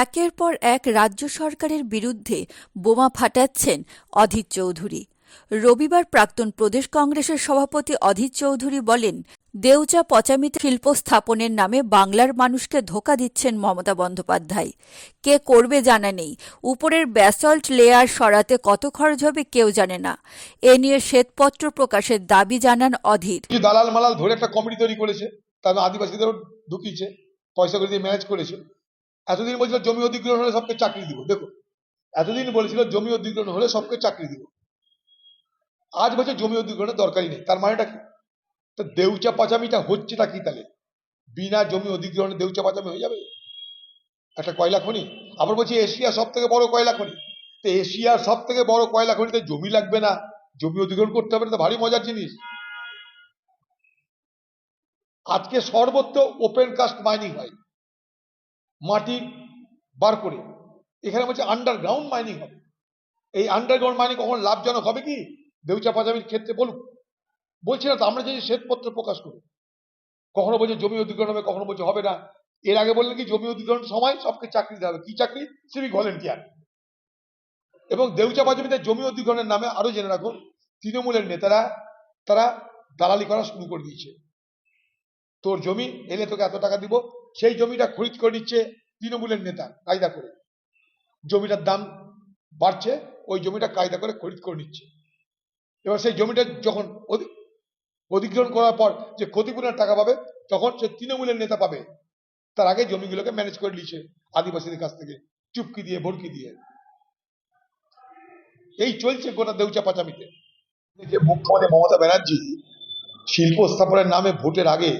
একের পর এক রাজ্য সরকারের বিরুদ্ধে বোমা ফাটাচ্ছেন অধীর চৌধুরী। রবিবার প্রাক্তন প্রদেশ কংগ্রেসের সভাপতি অধীর চৌধুরী বলেন, দেউচা পচামিতে শিল্প স্থাপনের নামে বাংলার মানুষকে ধোঁকা দিচ্ছেন মমতা বন্দ্যোপাধ্যায়। কে করবে জানা নেই, উপরের ব্যাসল্ট লেয়ার সরাতে কত খরচ হবে কেউ জানে না। এ নিয়ে শ্বেতপত্র প্রকাশের দাবি জানান অধীর। দালাল মালাল ধরে একটা কমিটি তৈরি করেছে, তাদের আদিবাসীদেরও ঢুকিয়েছে, পয়সা করে দিয়ে ম্যানেজ করেছে। এতদিন বলছিল জমি অধিগ্রহণ হলে সবকে চাকরি দিব। দেখো, এতদিন বলেছিল জমি অধিগ্রহণ হলে সবকে চাকরি দিব, আজ বলছে জমি অধিগ্রহণের দরকারই নেই। তার মানেটা কি? তো দেউচা পাচামিটা হচ্ছেটা কি তাহলে? বিনা জমি অধিগ্রহণে দেউচা পাচামি হয়ে যাবে একটা কয়লা খনি। আবার বলছি এশিয়া সব থেকে বড় কয়লা খনি। তো এশিয়ার সব থেকে বড় কয়লা খনিতে জমি লাগবে না, জমি অধিগ্রহণ করতে হবে না? তো ভারী মজার জিনিস। আজকে সর্বত্র ওপেন কাস্ট মাইনিং হয়, মাটি বার করে। এখানে বলছে আন্ডারগ্রাউন্ড মাইনিং হবে। এই আন্ডারগ্রাউন্ড মাইনিং কখন লাভজনক হবে কি দেউচা পাচামির ক্ষেত্রে বলুক? বলছি না তো, আমরা যদি শ্বেতপত্র প্রকাশ করি, কখনো বলছে জমি অধিগ্রহণ হবে, কখনো বলছে হবে না। এর আগে বললেন কি জমি অধিগ্রহণ সময় সবকে চাকরি দেওয়া হবে। কি চাকরি? Civic volunteer. এবং দেউচা পাচামিতে জমি অধিগ্রহণের নামে আরো জেনে রাখুন, তৃণমূলের নেতারা তারা দালালি করা শুরু করে দিয়েছে। তোর জমি এলে তোকে এত টাকা দিব, সেই জমিটা খরিদ করে নিচ্ছে তৃণমূলের নেতা কায়দা করে। জমিটার দাম বাড়ছে, ওই জমিটা কায়দা করে খরিদ করে নিচ্ছে। এবার সেই জমিটা যখন অধিগ্রহণ করার পর যে ক্ষতিপূরণের টাকা পাবে, তখন সে তৃণমূলের নেতা পাবে। তার আগে জমিগুলোকে ম্যানেজ করে নিচ্ছে আদিবাসীদের কাছ থেকে চুপকি দিয়ে ভড়কি দিয়ে। এই চলছে গোটা দেউচা পাচামিতে। যে মুখ্যমন্ত্রী মমতা ব্যানার্জি শিল্প স্থাপনের নামে ভোটের আগে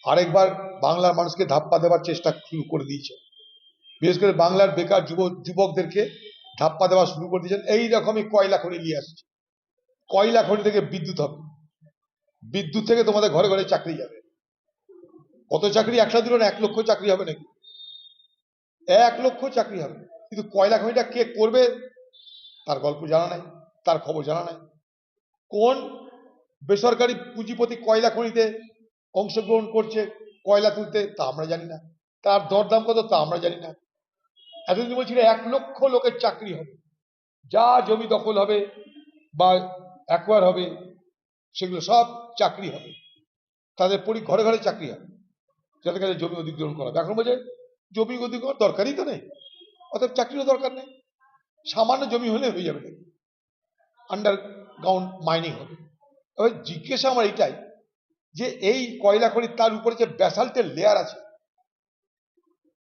আরেকবার বাংলার মানুষকে ধাপ্পা দেওয়ার চেষ্টা শুরু করে দিয়েছে। বিশেষ করে বাংলার বেকার যুবকদেরকে ধাপ্পা দেওয়া শুরু করে দিয়েছেন। এইরকমই কয়লা খনি নিয়ে আসছে। কয়লা খনি থেকে বিদ্যুৎ হবে, বিদ্যুৎ থেকে তোমাদের ঘরে ঘরে চাকরি যাবে। কত চাকরি? একটা দিল না, 1 লক্ষ চাকরি হবে নাকি? 1 লক্ষ চাকরি হবে। কিন্তু কয়লা খনিটা কে করবে তার গল্প জানা নাই, তার খবর জানা নাই। কোন বেসরকারি পুঁজিপতি কয়লা খনিতে অংশগ্রহণ করছে কয়লা তুলতে তা আমরা জানি না, তার দরদাম কত তা আমরা জানি না। এতদিন বলছিল 1 লক্ষ লোকের চাকরি হবে, যা জমি দখল হবে বা অ্যাকোয়ার হবে সেগুলো সব চাকরি হবে, তাদের ঘরে ঘরে চাকরি হবে, যাদের কাছে জমি অধিগ্রহণ করা হবে। এখন বলছে জমি অধিগ্রহণ দরকারই তো নেই, অর্থাৎ চাকরিরও দরকার নেই, সামান্য জমি হলে হয়ে যাবে নাকি? আন্ডারগ্রাউন্ড মাইনিং হবে। এবার জিজ্ঞাসা আমার এইটাই যে এই কয়লা খনি তার উপরে যে ব্যাসাল্টের লেয়ার আছে,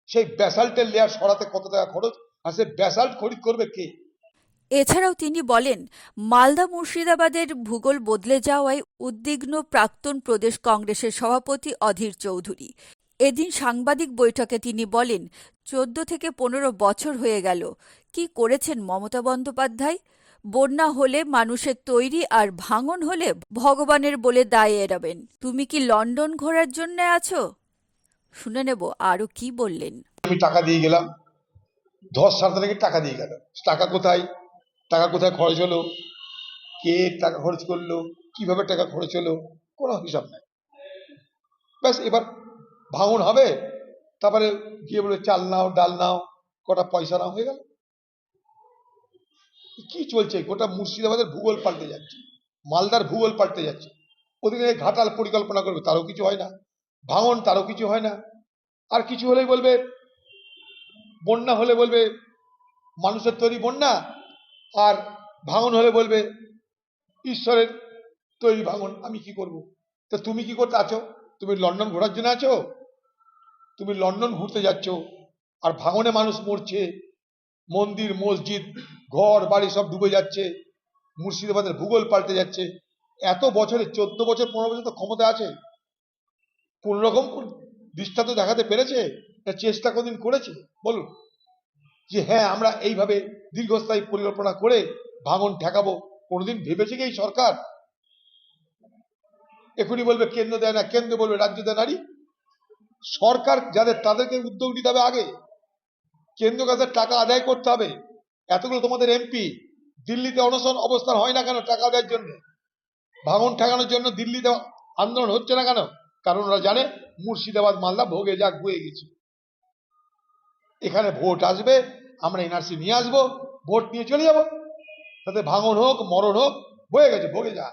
সেই ব্যাসাল্টের লেয়ার সরাতে কত টাকা খরচ, আর সে ব্যাসাল্ট খরিদ করবে কে? এছাড়াও তিনি বলেন, মালদা মুর্শিদাবাদের ভূগোল বদলে যাওয়ায় উদ্বিগ্ন প্রাক্তন প্রদেশ কংগ্রেসের সভাপতি অধীর চৌধুরী। এদিন সাংবাদিক বৈঠকে তিনি বলেন, 14 থেকে 15 বছর হয়ে গেল, কি করেছেন মমতা বন্দ্যোপাধ্যায়? বন্যা হলে মানুষের তৈরি, আর ভাঙন হলে ভগবানের বলে দায় এড়াবেন। তুমি কি লন্ডন ঘোরার জন্য আছো? শুনে নেব আরো কি বললেন। আমি টাকা দিয়ে গেলাম, ধস সারতে নাকি টাকা দিয়ে গেল। টাকা কোথায়? টাকা কোথায় খরচ হলো, কে টাকা খরচ করলো, কিভাবে টাকা খরচ হলো, কোনো হিসাব নাই। ব্যাস, এবার ভাঙন হবে, তারপরে গিয়ে বলে চাল নাও, ডাল নাও, কটা পয়সা নাও, হয়ে গেল। কি চলছে? গোটা মুর্শিদাবাদের ভূগোল পাল্টে যাচ্ছে, মালদার ভূগোল পাল্টে যাচ্ছে। ওদিকে ঘাটাল পরিকল্পনা করবে, তারও কিছু হয় না। ভাঙন, তারও কিছু হয় না। আর কিছু হলেই বলবে, বন্যা হলে বলবে মানুষের তৈরি বন্যা, আর ভাঙন হলে বলবে ঈশ্বরের তৈরি ভাঙন। আমি কি করব? তা তুমি কি করতে আছো? তুমি লন্ডন ঘোরার জন্য আছো? তুমি লন্ডন ঘুরতে যাচ্ছ, আর ভাঙনে মানুষ মরছে, মন্দির মসজিদ ঘর বাড়ি সব ডুবে যাচ্ছে, মুর্শিদাবাদের ভূগোল পাল্টে যাচ্ছে। এত বছরে 14 বছর 15 বছর তো ক্ষমতা আছে, কোন রকম দৃষ্টান্ত দেখাতে পেরেছে? চেষ্টা কোনদিন করেছে বলুন যে হ্যাঁ আমরা এইভাবে দীর্ঘস্থায়ী পরিকল্পনা করে ভাঙন ঠেকাবো? কোনোদিন ভেবেছে কি এই সরকার? এখনই বলবে কেন্দ্র দেয় না, কেন্দ্র বলবে রাজ্য দেয় নারী। সরকার যাদের তাদেরকে উদ্যোগ নিতে হবে আগে, কেন্দ্র কাছে টাকা আদায় করতে হবে। এতগুলো তোমাদের এমপি দিল্লিতে অনশন অবস্থান হয় না কেন? টাকা আদায়ের জন্য, ভাঙন ঠেকানোর জন্য দিল্লিতে আন্দোলন হচ্ছে না কেন? কারণ ওরা জানে মুর্শিদাবাদ মালদা ভোগে যাক বয়ে গেছে। এখানে ভোট আসবে, আমরা এনআরসি নিয়ে আসবো, ভোট নিয়ে চলে যাবো, তাতে ভাঙন হোক মরণ হোক, হয়ে গেছে, ভোগে যা।